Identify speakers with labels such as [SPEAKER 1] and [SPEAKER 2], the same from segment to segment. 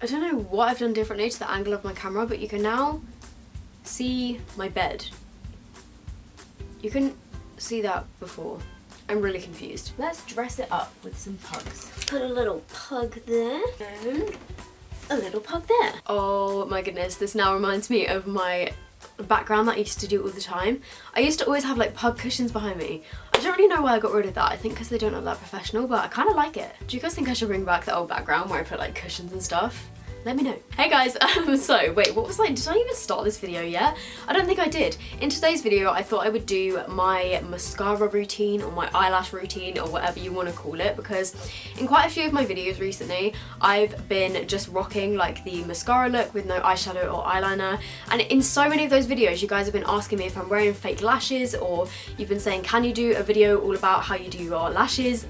[SPEAKER 1] I don't know what I've done differently to the angle of my camera, but you can now see my bed. You couldn't see that before. I'm really confused. Let's dress it up with some pugs. Put a little pug there and a little pug there. Oh my goodness, this now reminds me of my background that I used to do all the time. I used to always have like pug cushions behind me. I don't really know why I got rid of that. I think because they don't look that professional, but I kind of like it. Do you guys think I should bring back the old background where I put like cushions and stuff? Let me know. Hey guys, so wait, what was did I even start this video yet? I don't think I did. In today's video, I thought I would do my mascara routine or my eyelash routine or whatever you want to call it, because in quite a few of my videos recently, I've been just rocking like the mascara look with no eyeshadow or eyeliner. And in so many of those videos, you guys have been asking me if I'm wearing fake lashes, or you've been saying, can you do a video all about how you do your lashes?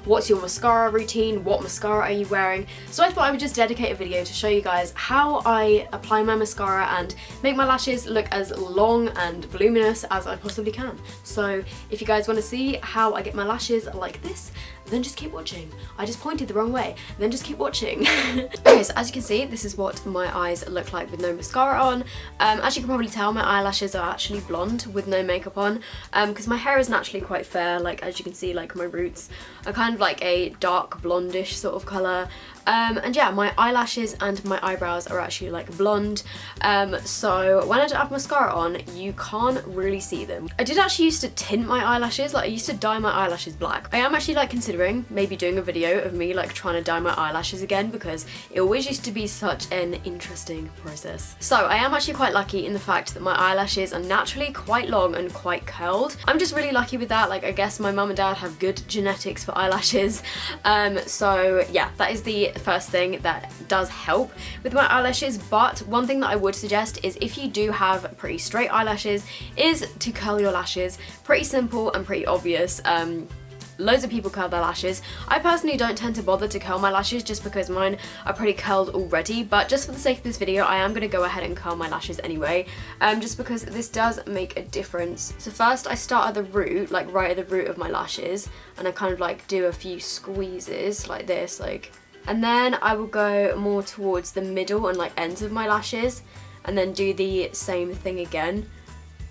[SPEAKER 1] What's your mascara routine? What mascara are you wearing? So I thought I would just dedicate a video to show you guys how I apply my mascara and make my lashes look as long and voluminous as I possibly can. So if you guys want to see how I get my lashes like this, then just keep watching. I just pointed the wrong way, then just keep watching. Okay, so as you can see, this is what my eyes look like with no mascara on. As you can probably tell, my eyelashes are actually blonde with no makeup on, because my hair is naturally quite fair. Like, as you can see, like my roots are kind of like a dark blondish sort of colour. And yeah, my eyelashes and my eyebrows are actually like blonde. So when I don't have mascara on, you can't really see them. I did actually used to tint my eyelashes, like I used to dye my eyelashes black. I am actually like considering maybe doing a video of me like trying to dye my eyelashes again, because it always used to be such an interesting process. So I am actually quite lucky in the fact that my eyelashes are naturally quite long and quite curled. I'm just really lucky with that. Like, I guess my mum and dad have good genetics for eyelashes. So yeah, that is the first thing that does help with my eyelashes. But one thing that I would suggest is, if you do have pretty straight eyelashes, is to curl your lashes. Pretty simple and pretty obvious. Loads of people curl their lashes. I personally don't tend to bother to curl my lashes just because mine are pretty curled already, but just for the sake of this video, I am going to go ahead and curl my lashes anyway, just because this does make a difference. So first I start at the root, like right at the root of my lashes, and I kind of like do a few squeezes like this, like, and then I will go more towards the middle and like ends of my lashes, and then do the same thing again,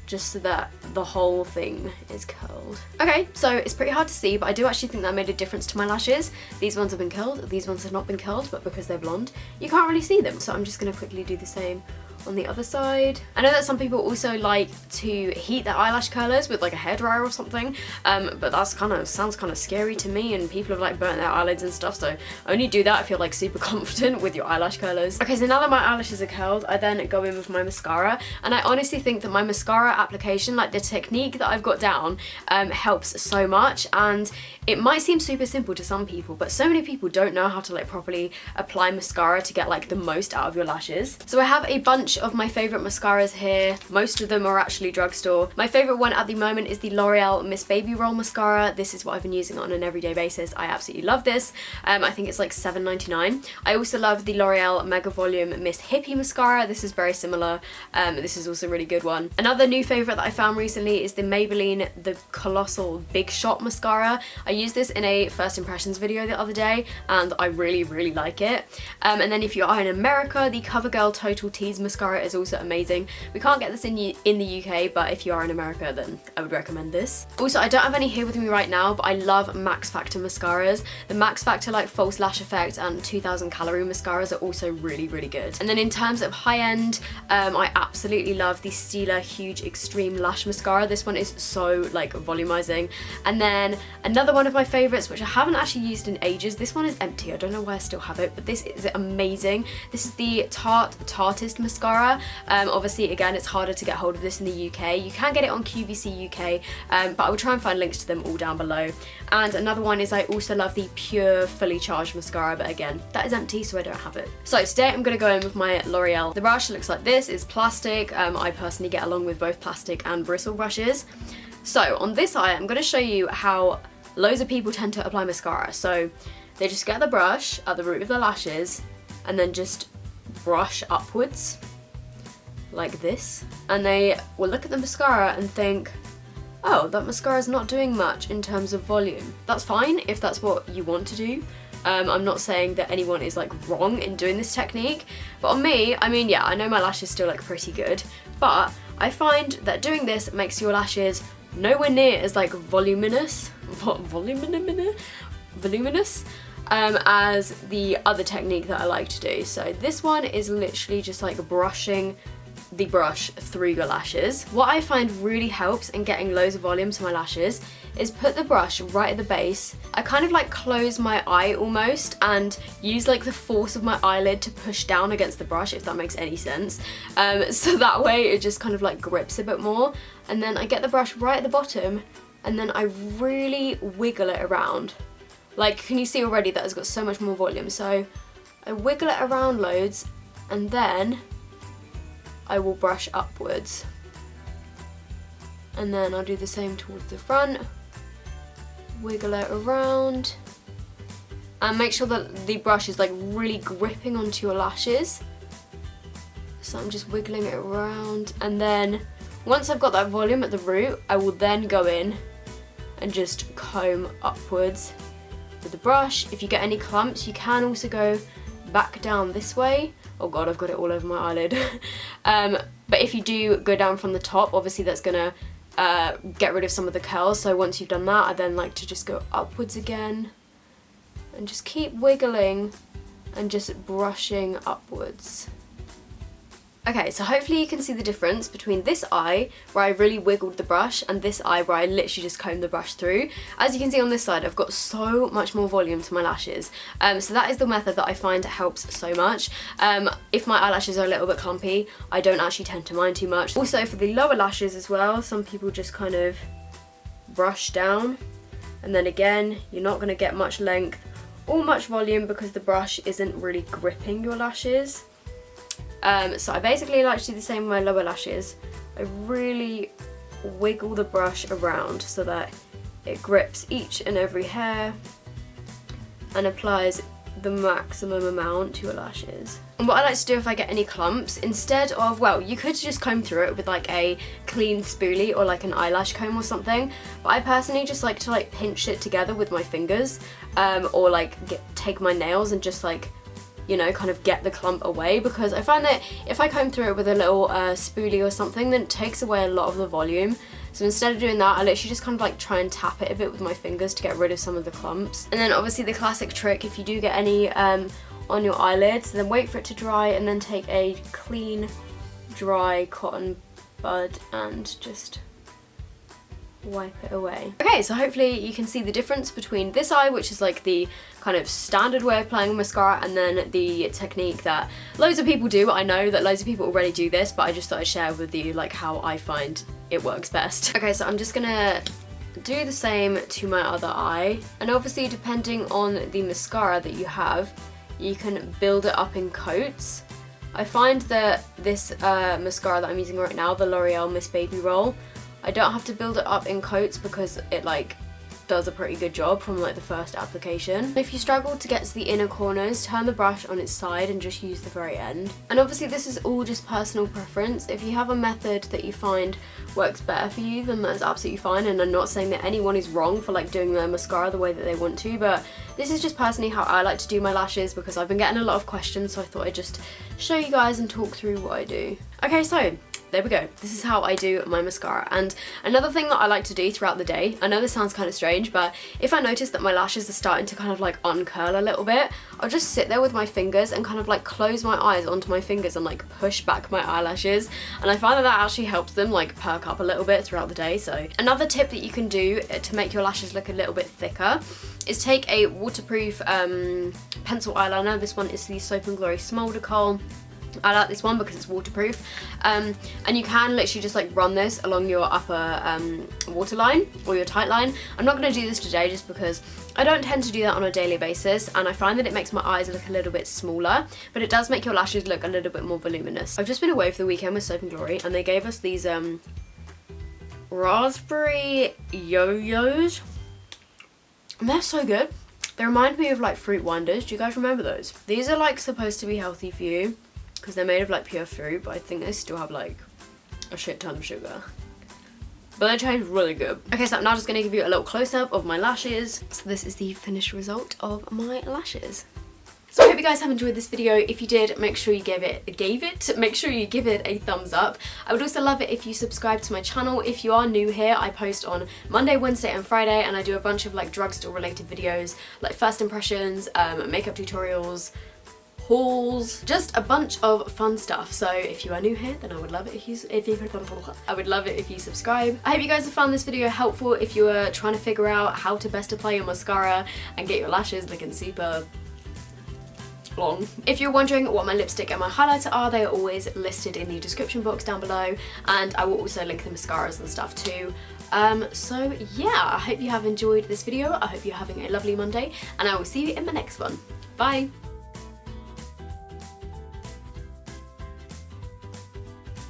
[SPEAKER 1] just so that the whole thing is curled. Okay, so it's pretty hard to see, but I do actually think that made a difference to my lashes. These ones have been curled, these ones have not been curled, but because they're blonde, you can't really see them. So I'm just gonna quickly do the same on the other side. I know that some people also like to heat their eyelash curlers with like a hairdryer or something, but that's sounds kind of scary to me, and people have like burnt their eyelids and stuff, so only do that if you're like super confident with your eyelash curlers. Okay, so now that my eyelashes are curled, I then go in with my mascara, and I honestly think that my mascara application, like the technique that I've got down, helps so much. And it might seem super simple to some people, but so many people don't know how to like properly apply mascara to get like the most out of your lashes. So I have a bunch of my favourite mascaras here. Most of them are actually drugstore. My favourite one at the moment is the L'Oreal Miss Baby Roll mascara. This is what I've been using on an everyday basis. I absolutely love this. I think it's like $7.99. I also love the L'Oreal Mega Volume Miss Hippie mascara. This is very similar. This is also a really good one. Another new favourite that I found recently is the Maybelline The Colossal Big Shot mascara. I used this in a first impressions video the other day, and I really like it. And then if you are in America, the CoverGirl Total Tease mascara is also amazing. We can't get this in the UK, but if you are in America, then I would recommend this. Also, I don't have any here with me right now, but I love Max Factor mascaras. The Max Factor like False Lash Effect and 2000 Calorie mascaras are also really good. And then in terms of high end, I absolutely love the Stila Huge Extreme Lash mascara. This one is so like volumizing. And then another one of my favorites, which I haven't actually used in ages, this one is empty. I don't know why I still have it, but this is amazing. This is the Tartist mascara. Obviously, again, it's harder to get hold of this in the UK. You can get it on QVC UK, but I will try and find links to them all down below. And another one is, I also love the Pure Fully Charged mascara, but again, that is empty, so I don't have it. So today I'm going to go in with my L'Oreal. The brush looks like this. It's plastic. I personally get along with both plastic and bristle brushes. So on this eye, I'm going to show you how loads of people tend to apply mascara. So they just get the brush at the root of their lashes and then just brush upwards like this, and they will look at the mascara and think, oh, that mascara is not doing much in terms of volume. That's fine if that's what you want to do, I'm not saying that anyone is like wrong in doing this technique, but on me, I mean, yeah, I know my lashes still look pretty good, but I find that doing this makes your lashes nowhere near as like voluminous as the other technique that I like to do. So this one is literally just like brushing the brush through your lashes. What I find really helps in getting loads of volume to my lashes is put the brush right at the base. I kind of like close my eye almost and use like the force of my eyelid to push down against the brush, if that makes any sense. So that way it just kind of like grips a bit more. And then I get the brush right at the bottom and then I really wiggle it around. Like, can you see already that it's got so much more volume? So I wiggle it around loads and then I will brush upwards. And then I'll do the same towards the front. Wiggle it around. And make sure that the brush is like really gripping onto your lashes. So I'm just wiggling it around. And then once I've got that volume at the root, I will then go in and just comb upwards with the brush. If you get any clumps, you can also go back down this way. Oh god, I've got it all over my eyelid. But if you do go down from the top, obviously that's gonna get rid of some of the curls. So once you've done that, I then like to just go upwards again and just keep wiggling and just brushing upwards. Okay, so hopefully you can see the difference between this eye where I really wiggled the brush and this eye where I literally just combed the brush through. As you can see on this side, I've got so much more volume to my lashes. So that is the method that I find helps so much. If my eyelashes are a little bit clumpy, I don't actually tend to mind too much. Also for the lower lashes as well, some people just kind of brush down. And then again, you're not going to get much length or much volume because the brush isn't really gripping your lashes. So I basically like to do the same with my lower lashes. I really wiggle the brush around so that it grips each and every hair and applies the maximum amount to your lashes. And what I like to do if I get any clumps, instead of, well, you could just comb through it with like a clean spoolie or like an eyelash comb or something, but I personally just like to like pinch it together with my fingers, or like take my nails and just like, you know, kind of get the clump away, because I find that if I comb through it with a little spoolie or something, then it takes away a lot of the volume. So instead of doing that, I literally just kind of like try and tap it a bit with my fingers to get rid of some of the clumps. And then obviously the classic trick, if you do get any on your eyelids, then wait for it to dry and then take a clean, dry cotton bud and just wipe it away. Okay, so hopefully you can see the difference between this eye, which is like the kind of standard way of applying mascara, and then the technique that loads of people do. I know that loads of people already do this, but I just thought I'd share with you like how I find it works best. Okay, so I'm just gonna do the same to my other eye, and obviously depending on the mascara that you have, you can build it up in coats. I find that this mascara that I'm using right now, the L'Oreal Miss Baby Roll, I don't have to build it up in coats because it like does a pretty good job from like the first application. If you struggle to get to the inner corners, turn the brush on its side and just use the very end. And obviously this is all just personal preference. If you have a method that you find works better for you, then that's absolutely fine, and I'm not saying that anyone is wrong for like doing their mascara the way that they want to, but this is just personally how I like to do my lashes because I've been getting a lot of questions, so I thought I'd just show you guys and talk through what I do. Okay, so there we go. This is how I do my mascara. And another thing that I like to do throughout the day, I know this sounds kind of strange, but if I notice that my lashes are starting to kind of like uncurl a little bit, I'll just sit there with my fingers and kind of like close my eyes onto my fingers and like push back my eyelashes, and I find that that actually helps them like perk up a little bit throughout the day. So another tip that you can do to make your lashes look a little bit thicker is take a waterproof pencil eyeliner. This one is the Soap & Glory Smolder Kohl. I like this one because it's waterproof, and you can literally just like run this along your upper waterline or your tight line. I'm not going to do this today just because I don't tend to do that on a daily basis, and I find that it makes my eyes look a little bit smaller, but it does make your lashes look a little bit more voluminous. I've just been away for the weekend with Soap & Glory, and they gave us these raspberry yo-yos, and they're so good. They remind me of like Fruit Wonders. Do you guys remember those? These are like supposed to be healthy for you because they're made of like pure fruit, but I think they still have like a shit ton of sugar. but they taste really good. Okay, so I'm now just going to give you a little close-up of my lashes. So this is the finished result of my lashes. So I hope you guys have enjoyed this video. If you did, make sure you give it a thumbs up. I would also love it if you subscribe to my channel. If you are new here, I post on Monday, Wednesday and Friday, and I do a bunch of like drugstore related videos, like first impressions, makeup tutorials, hauls, just a bunch of fun stuff. So if you are new here, then I would love it if you subscribe. I hope you guys have found this video helpful if you are trying to figure out how to best apply your mascara and get your lashes looking super long. If you're wondering what my lipstick and my highlighter are, they are always listed in the description box down below, and I will also link the mascaras and stuff too. So yeah, I hope you have enjoyed this video. I hope you're having a lovely Monday, and I will see you in my next one. Bye!